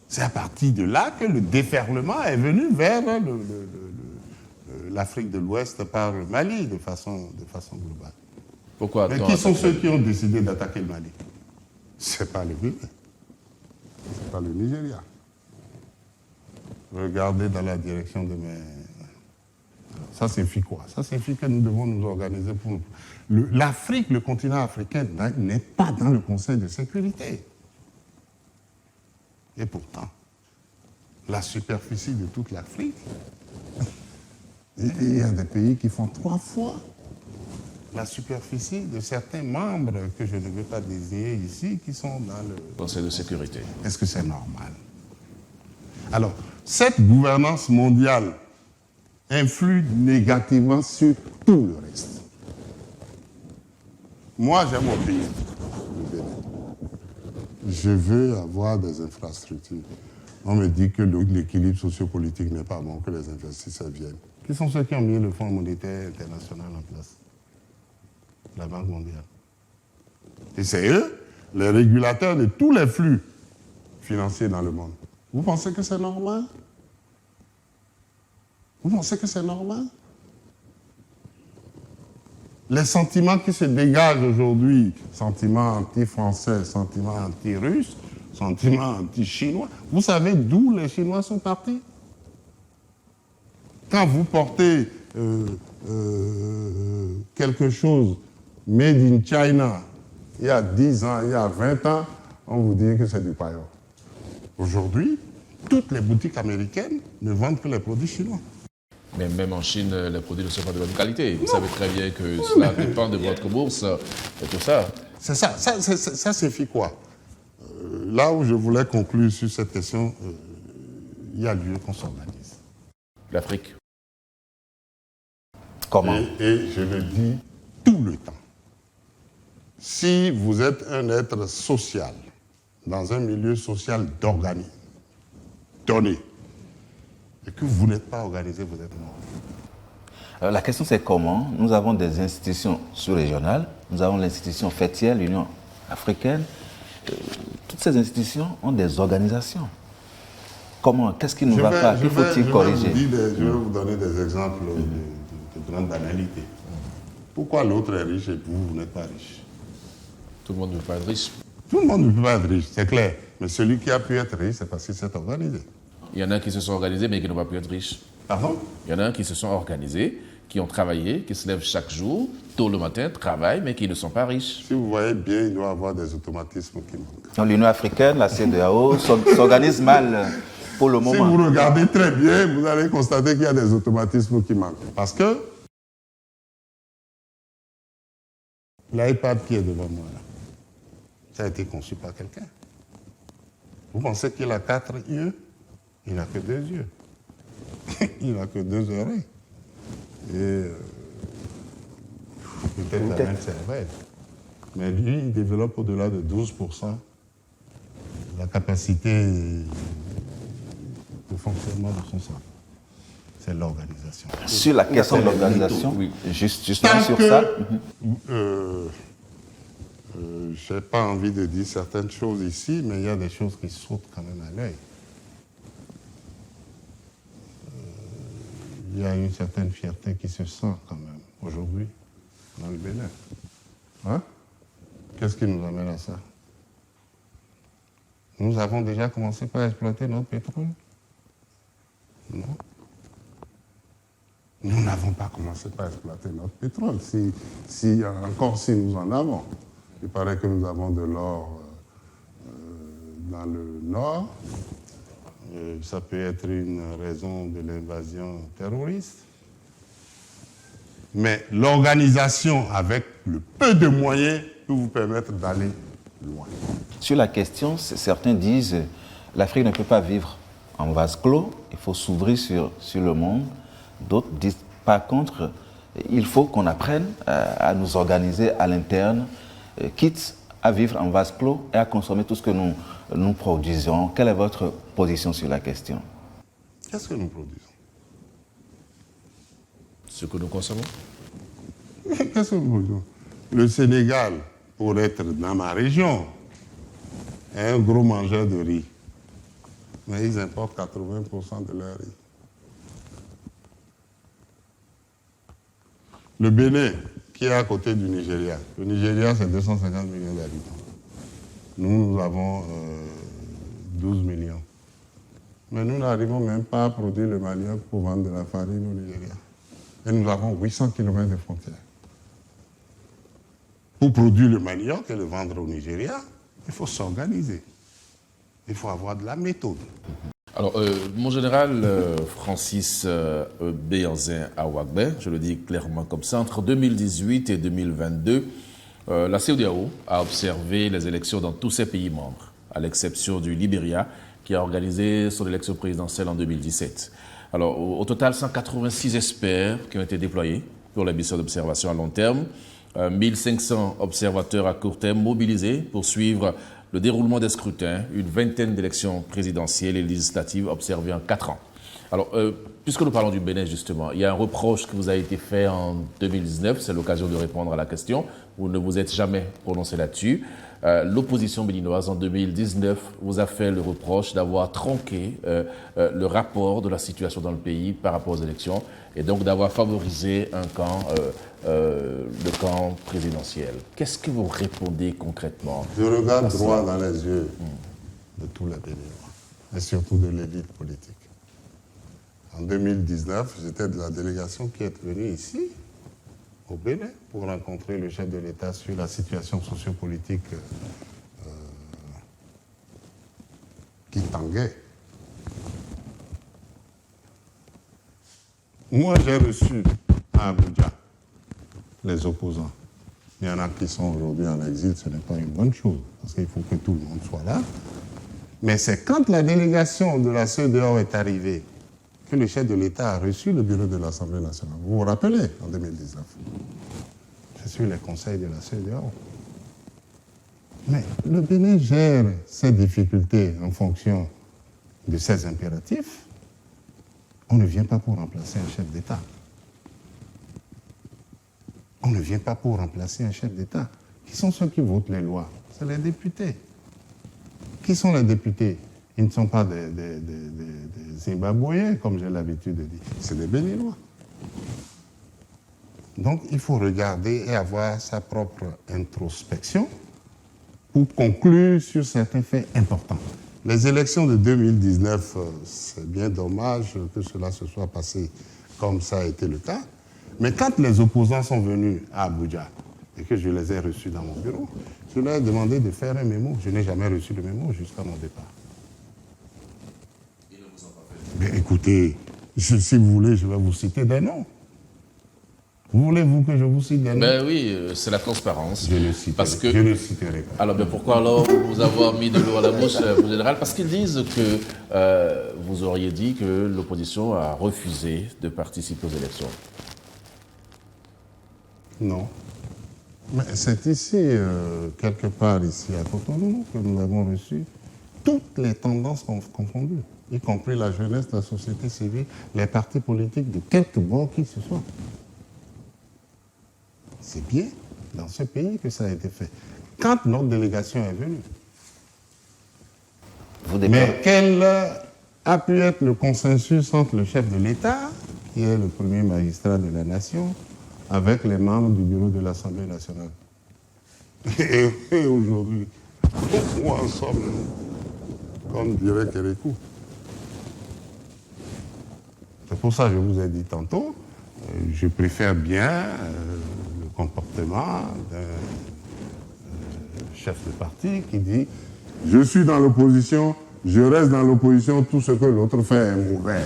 C'est à partir de là que le déferlement est venu vers l'Afrique de l'Ouest par le Mali de façon globale. Pourquoi? Mais qui sont ceux qui ont décidé d'attaquer le Mali? C'est pas le Bénin, c'est pas le Nigeria. Regardez dans la direction de mes... Ça signifie quoi? Ça signifie que nous devons nous organiser pour... L'Afrique, le continent africain n'est pas dans le Conseil de sécurité. Et pourtant, la superficie de toute l'Afrique, il y a des pays qui font 3 fois la superficie de certains membres que je ne veux pas désigner ici, qui sont dans le Conseil de sécurité. Est-ce que c'est normal? Alors, cette gouvernance mondiale influe négativement sur tout le reste. Moi, j'aime mon pays, le Bénin. Je veux avoir des infrastructures. On me dit que l'équilibre sociopolitique n'est pas bon, que les investisseurs viennent. Qui sont ceux qui ont mis le Fonds monétaire international en place? La Banque mondiale. Et c'est eux, les régulateurs de tous les flux financiers dans le monde. Vous pensez que c'est normal? Vous pensez que c'est normal? Les sentiments qui se dégagent aujourd'hui, sentiments anti-français, sentiments anti-russes, sentiments anti-chinois, vous savez d'où les Chinois sont partis? Quand vous portez quelque chose made in China, il y a 10 ans, il y a 20 ans, on vous dit que c'est du paillot. Aujourd'hui, toutes les boutiques américaines ne vendent que les produits chinois. Mais même en Chine, les produits ne sont pas de bonne qualité. Vous savez très bien que cela dépend de votre bourse et tout ça. C'est ça. Ça signifie quoi? Là où je voulais conclure sur cette question, il y a lieu qu'on s'organise. L'Afrique. Comment? Et je le dis tout le temps. Si vous êtes un être social, dans un milieu social d'organisme, donné, et que vous n'êtes pas organisé, vous êtes mort. La question c'est comment. Nous avons des institutions sous-régionales, nous avons l'institution fêtière, l'Union africaine. Toutes ces institutions ont des organisations. Comment? Qu'est-ce qui ne va pas? Qu'il faut-il corriger? Je vais vous donner des exemples de grande banalité. Pourquoi l'autre est riche et vous n'êtes pas riche? Tout le monde ne peut pas être riche. Tout le monde ne peut pas être riche, c'est clair. Mais celui qui a pu être riche, c'est parce qu'il s'est organisé. Il y en a qui se sont organisés mais qui n'ont pas pu être riches. Pardon? Il y en a qui se sont organisés, qui ont travaillé, qui se lèvent chaque jour, tôt le matin, travaillent, mais qui ne sont pas riches. Si vous voyez bien, il doit y avoir des automatismes qui manquent. Donc, l'Union africaine, la CEDEAO, s'organise mal pour le moment. Si vous regardez très bien, vous allez constater qu'il y a des automatismes qui manquent. Parce que l'iPad qui est devant moi, là, ça a été conçu par quelqu'un. Vous pensez qu'il a 4 yeux? Il n'a que 2 yeux. Il n'a que 2 oreilles. Et peut-être la même cervelle. Mais lui, il développe au-delà de 12% la capacité de fonctionnement de son cerveau. C'est l'organisation. Sur la question de l'organisation, oui. Justement sur ça. Je n'ai pas envie de dire certaines choses ici, mais il y a des choses qui sautent quand même à l'œil. Il y a une certaine fierté qui se sent quand même aujourd'hui dans le Bénin. Hein? Qu'est-ce qui nous amène à ça? Nous avons déjà commencé par exploiter notre pétrole? Non. Nous n'avons pas commencé par exploiter notre pétrole. Si nous en avons. Il paraît que nous avons de l'or dans le nord. Ça peut être une raison de l'invasion terroriste. Mais l'organisation avec le peu de moyens peut vous permettre d'aller loin. Sur la question, certains disent l'Afrique ne peut pas vivre en vase clos, il faut s'ouvrir sur le monde. D'autres disent par contre, il faut qu'on apprenne à nous organiser à l'interne, quitte à vivre en vase clos et à consommer tout ce que nous produisons. Quelle est votre position sur la question? Qu'est-ce que nous produisons? Ce que nous consommons. Qu'est-ce que nous produisons? Le Sénégal, pour être dans ma région, est un gros mangeur de riz. Mais ils importent 80% de leur riz. Le Bénin, qui est à côté du Nigeria. Le Nigeria, c'est 250 millions d'habitants. Nous avons 12 millions. Mais nous n'arrivons même pas à produire le manioc pour vendre de la farine au Nigeria. Et nous avons 800 km de frontières. Pour produire le manioc et le vendre au Nigeria, il faut s'organiser. Il faut avoir de la méthode. Alors, mon général Francis Béanzin Awagbe, je le dis clairement comme ça, entre 2018 et 2022, la CEDEAO a observé les élections dans tous ses pays membres, à l'exception du Libéria, qui a organisé son élection présidentielle en 2017. Alors, au total, 186 experts qui ont été déployés pour la mission d'observation à long terme, 1500 observateurs à court terme mobilisés pour suivre le déroulement des scrutins, une vingtaine d'élections présidentielles et législatives observées en 4 ans. Alors, puisque nous parlons du Bénin, justement, il y a un reproche qui vous a été fait en 2019, c'est l'occasion de répondre à la question, vous ne vous êtes jamais prononcé là-dessus. L'opposition béninoise, en 2019, vous a fait le reproche d'avoir tronqué le rapport de la situation dans le pays par rapport aux élections et donc d'avoir favorisé un camp, le camp présidentiel. Qu'est-ce que vous répondez concrètement? Je regarde droit dans les yeux de tous les Béninois, et surtout de l'élite politique. En 2019, j'étais de la délégation qui est venue ici, au Bénin, pour rencontrer le chef de l'État sur la situation sociopolitique qui tanguait. Moi, j'ai reçu à Abuja les opposants. Il y en a qui sont aujourd'hui en exil, ce n'est pas une bonne chose, parce qu'il faut que tout le monde soit là. Mais c'est quand la délégation de la CEDEAO est arrivée que le chef de l'État a reçu le bureau de l'Assemblée nationale. Vous vous rappelez, en 2019. C'est sur les conseils de la CEDEAO. Mais le Bénin gère ses difficultés en fonction de ses impératifs. On ne vient pas pour remplacer un chef d'État. On ne vient pas pour remplacer un chef d'État. Qui sont ceux qui votent les lois? C'est les députés. Qui sont les députés? Ils ne sont pas des Zimbabwéens, comme j'ai l'habitude de dire. C'est des Béninois. Donc, il faut regarder et avoir sa propre introspection pour conclure sur certains faits importants. Les élections de 2019, c'est bien dommage que cela se soit passé comme ça a été le cas. Mais quand les opposants sont venus à Abuja et que je les ai reçus dans mon bureau, je leur ai demandé de faire un mémo. Je n'ai jamais reçu de mémo jusqu'à mon départ. Ils ne vous ont pas fait. Mais écoutez, si vous voulez, je vais vous citer des noms. Voulez-vous que je vous cite des noms? Ben oui, c'est la transparence. Je ne citerai pas. Alors, ben pourquoi alors vous avoir mis de l'eau à la bouche, au général? Parce qu'ils disent que vous auriez dit que l'opposition a refusé de participer aux élections. Non. Mais c'est ici, quelque part ici à Cotonou, que nous avons reçu toutes les tendances confondues, y compris la jeunesse, la société civile, les partis politiques de quelque bord qui ce soit. C'est bien dans ce pays que ça a été fait. Quand notre délégation est venue. Mais quel a pu être le consensus entre le chef de l'État, qui est le premier magistrat de la nation, avec les membres du bureau de l'Assemblée nationale? Et aujourd'hui, où en sommes-nous? Comme dirait Kérékou. C'est pour ça que je vous ai dit tantôt, je préfère bien le comportement d'un chef de parti qui dit « Je suis dans l'opposition, je reste dans l'opposition, tout ce que l'autre fait est mauvais. »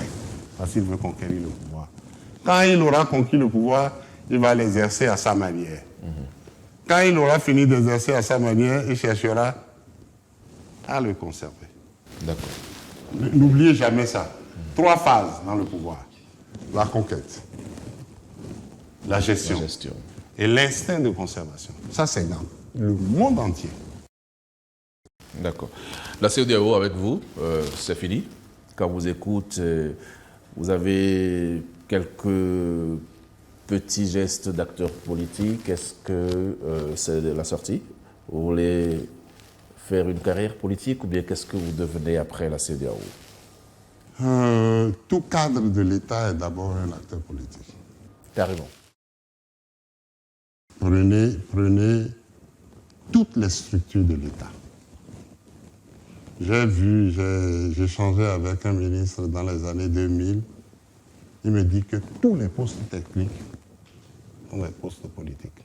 Parce qu'il veut conquérir le pouvoir. Quand il aura conquis le pouvoir, il va l'exercer à sa manière. Quand il aura fini d'exercer à sa manière, il cherchera à le conserver. D'accord. N'oubliez jamais ça. 3 phases dans le pouvoir. La conquête, la gestion et l'instinct de conservation. Ça, c'est dans le monde entier. D'accord. La CEDEAO avec vous, c'est fini. Quand vous écoutez, vous avez quelques petits gestes d'acteurs politiques. Est-ce que c'est la sortie? Vous voulez faire une carrière politique ou bien qu'est-ce que vous devenez après la CEDEAO? Tout cadre de l'État est d'abord un acteur politique. Carrément. Prenez toutes les structures de l'État. J'ai changé avec un ministre dans les années 2000. Il me dit que tous les postes techniques sont des postes politiques.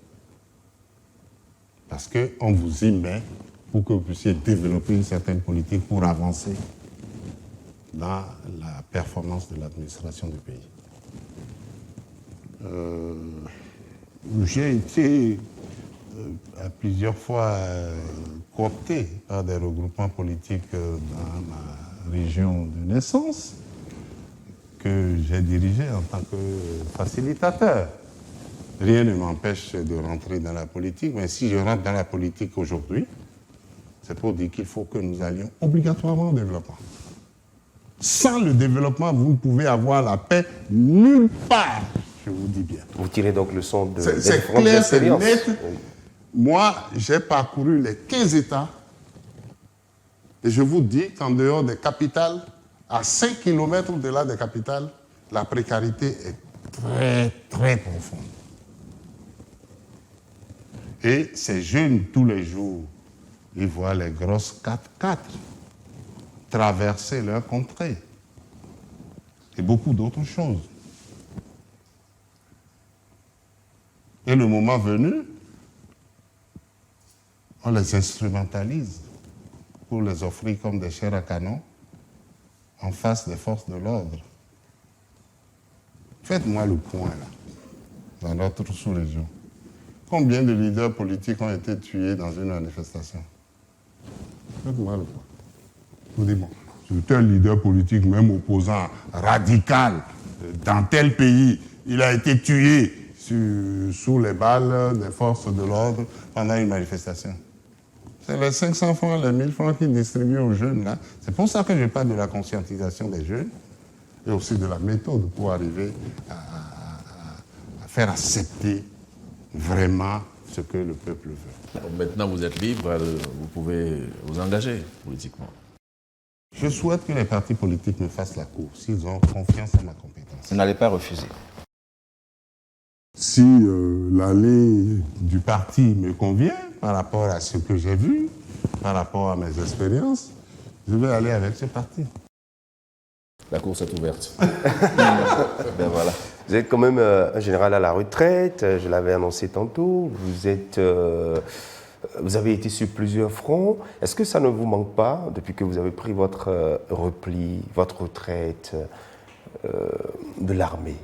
Parce qu'on vous y met pour que vous puissiez développer une certaine politique pour avancer dans la performance de l'administration du pays. J'ai été à plusieurs fois coopté par des regroupements politiques dans ma région de naissance que j'ai dirigé en tant que facilitateur. Rien ne m'empêche de rentrer dans la politique, mais si je rentre dans la politique aujourd'hui, c'est pour dire qu'il faut que nous allions obligatoirement au développement. Sans le développement, vous ne pouvez avoir la paix nulle part, je vous dis bien. Vous tirez donc le son de c'est clair, c'est net. Oui. Moi, j'ai parcouru les 15 États et je vous dis qu'en dehors des capitales, à 5 km au-delà des capitales, la précarité est très, très profonde. Et ces jeunes, tous les jours, ils voient les grosses 4x4 traverser leur contrée et beaucoup d'autres choses. Et le moment venu, on les instrumentalise pour les offrir comme des chairs à canon en face des forces de l'ordre. Faites-moi le point, là, dans notre sous-région. Combien de leaders politiques ont été tués dans une manifestation? Faites-moi le point. Je vous dis, bon, c'est un leader politique, même opposant radical, dans tel pays, il a été tué sous les balles des forces de l'ordre pendant une manifestation. C'est les 500 francs, les 1000 francs qu'ils distribuent aux jeunes, là. C'est pour ça que je parle de la conscientisation des jeunes et aussi de la méthode pour arriver à faire accepter vraiment ce que le peuple veut. Maintenant, vous êtes libre, vous pouvez vous engager politiquement. Je souhaite que les partis politiques me fassent la cour s'ils ont confiance en ma compétence. Vous n'allez pas refuser. Si la ligne du parti me convient par rapport à ce que j'ai vu, par rapport à mes expériences, je vais aller avec ce parti. La course est ouverte. Ben voilà. Vous êtes quand même un général à la retraite, je l'avais annoncé tantôt. Vous avez été sur plusieurs fronts. Est-ce que ça ne vous manque pas, depuis que vous avez pris votre repli, votre retraite de l'armée?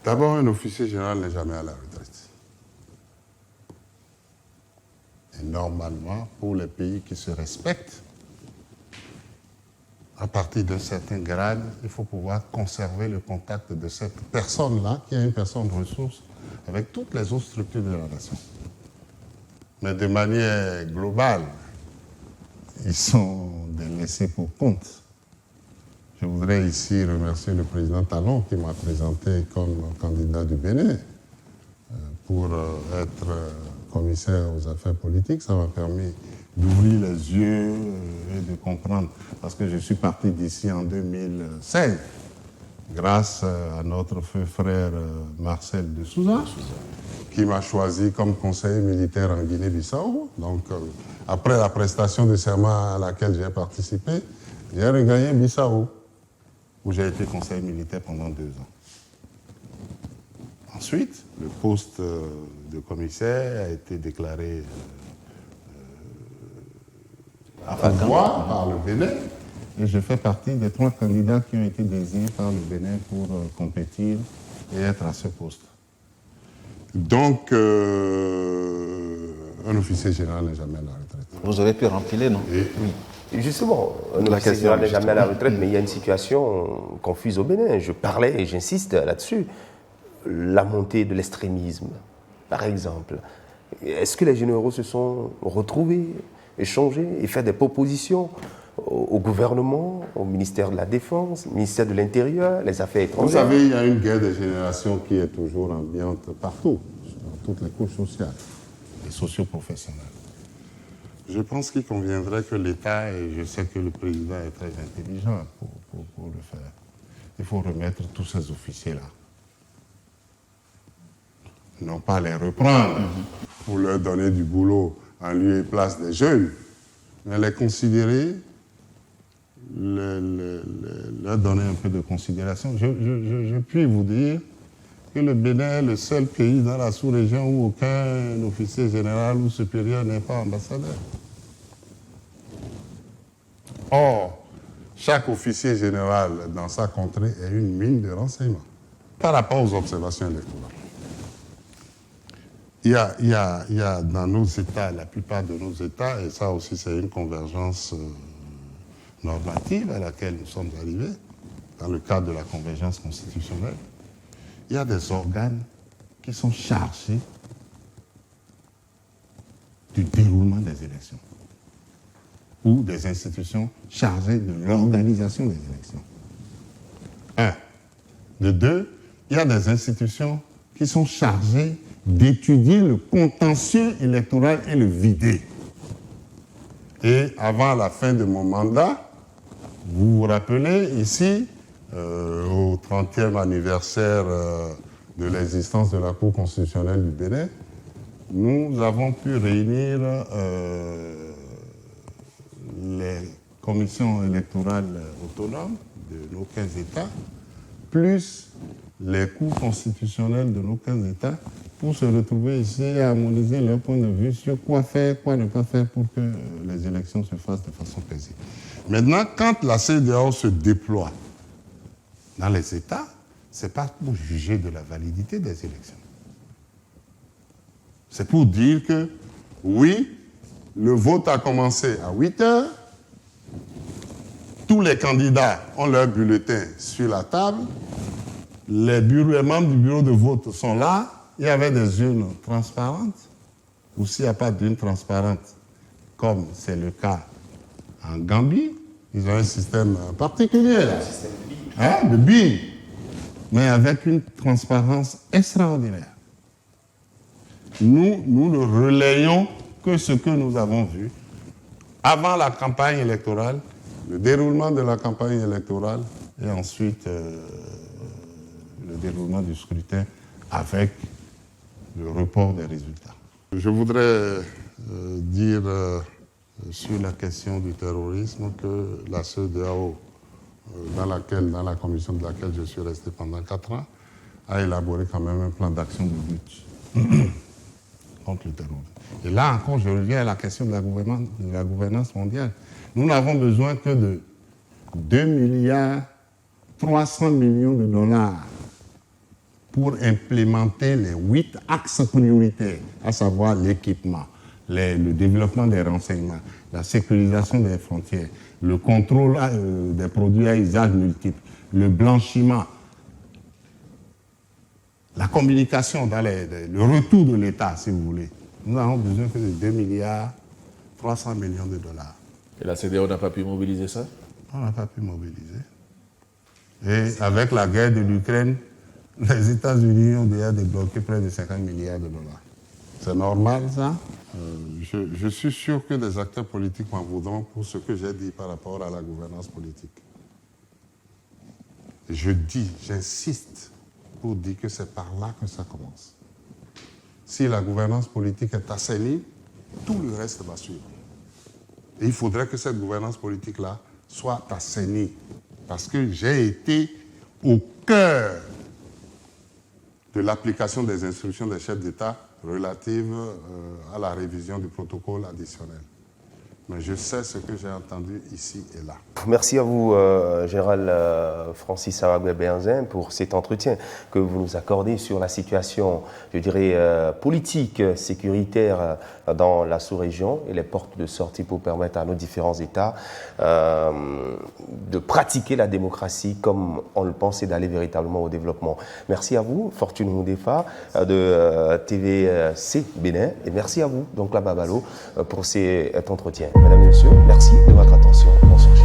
D'abord, un officier général n'est jamais à la retraite. Et normalement, pour les pays qui se respectent, à partir d'un certain grade, il faut pouvoir conserver le contact de cette personne-là, qui est une personne de ressources, avec toutes les autres structures de la nation. Mais de manière globale, ils sont des laissés pour compte. Je voudrais ici remercier le président Talon qui m'a présenté comme candidat du Bénin pour être commissaire aux affaires politiques. Ça m'a permis d'ouvrir les yeux et de comprendre, parce que je suis parti d'ici en 2016 grâce à notre feu frère Marcel de Souza, qui m'a choisi comme conseiller militaire en Guinée-Bissau. Donc, après la prestation de serment à laquelle j'ai participé, j'ai regagné Bissau, où j'ai été conseiller militaire pendant 2 ans. Ensuite, le poste de commissaire a été déclaré à pouvoir par le Bénin, et je fais partie des 3 candidats qui ont été désignés par le Bénin pour compétir et être à ce poste. Donc, un officier général n'est jamais à la retraite. Vous aurez pu remplir, non? Oui. Justement, un officier général n'est jamais à la retraite, mais il y a une situation confuse au Bénin. Je parlais et j'insiste là-dessus. La montée de l'extrémisme, par exemple. Est-ce que les généraux se sont retrouvés, échangés et fait des propositions au gouvernement, au ministère de la Défense, au ministère de l'Intérieur, les Affaires étrangères? Vous savez, il y a une guerre des générations qui est toujours ambiante partout, dans toutes les couches sociales et socio-professionnelles. Je pense qu'il conviendrait que l'État, et je sais que le président est très intelligent pour le faire, il faut remettre tous ces officiers-là. Non pas les reprendre pour leur donner du boulot en lieu et place des jeunes, mais les considérer, leur donner un peu de considération. Je puis vous dire que le Bénin est le seul pays dans la sous-région où aucun officier général ou supérieur n'est pas ambassadeur. Or, chaque officier général dans sa contrée est une mine de renseignements par rapport aux observations électorales. Il y a dans nos États, la plupart de nos États, et ça aussi c'est une convergence normative à laquelle nous sommes arrivés, dans le cadre de la convergence constitutionnelle, il y a des organes qui sont chargés du déroulement des élections, ou des institutions chargées de l'organisation des élections. 1. De 2, il y a des institutions qui sont chargées d'étudier le contentieux électoral et le vider. Et avant la fin de mon mandat, vous vous rappelez ici, au 30e anniversaire de l'existence de la Cour constitutionnelle du Bénin, nous avons pu réunir les commissions électorales autonomes de nos 15 États, plus les cours constitutionnels de nos 15 États, pour se retrouver ici et harmoniser leur point de vue sur quoi faire, quoi ne pas faire pour que les élections se fassent de façon paisible. Maintenant, quand la CEDEAO se déploie dans les États, ce n'est pas pour juger de la validité des élections. C'est pour dire que, oui, le vote a commencé à 8 heures, tous les candidats ont leur bulletin sur la table, les membres du bureau de vote sont là, il y avait des urnes transparentes, ou s'il n'y a pas d'urne transparente, comme c'est le cas en Gambie, ils ont un système particulier, là, de billes, mais avec une transparence extraordinaire. nous ne relayons que ce que nous avons vu avant la campagne électorale, le déroulement de la campagne électorale et ensuite le déroulement du scrutin avec le report des résultats. Je voudrais dire sur la question du terrorisme que la CEDEAO, dans la commission de laquelle je suis resté pendant 4 ans, a élaboré quand même un plan d'action de lutte contre le terrorisme. Et là encore, je reviens à la question de la gouvernance mondiale. Nous n'avons besoin que de 2 milliards 300 millions de dollars pour implémenter les 8 axes prioritaires, à savoir l'équipement, le développement des renseignements, la sécurisation des frontières, le contrôle des produits à usage multiple, le blanchiment, la communication, le retour de l'État, si vous voulez. Nous n'avons besoin que de 2 milliards 300 millions de dollars. Et la CEDEAO n'a pas pu mobiliser ça? On n'a pas pu mobiliser. Et avec la guerre de l'Ukraine, les États-Unis ont déjà débloqué près de 50 milliards de dollars. C'est normal, ça? Je suis sûr que les acteurs politiques m'en voudront pour ce que j'ai dit par rapport à la gouvernance politique. J'insiste pour dire que c'est par là que ça commence. Si la gouvernance politique est assainie, tout le reste va suivre. Et il faudrait que cette gouvernance politique-là soit assainie. Parce que j'ai été au cœur de l'application des instructions des chefs d'État relatives à la révision du protocole additionnel. Mais je sais ce que j'ai entendu ici et là. Merci à vous, Général Francis Saragoué-Benzin, pour cet entretien que vous nous accordez sur la situation, je dirais, politique, sécuritaire dans la sous-région et les portes de sortie pour permettre à nos différents États de pratiquer la démocratie comme on le pense et d'aller véritablement au développement. Merci à vous, Fortune Moudefa de TVC Bénin, et merci à vous, donc la Babalo, pour cet entretien. Mesdames et messieurs, merci de votre attention. Bonsoir.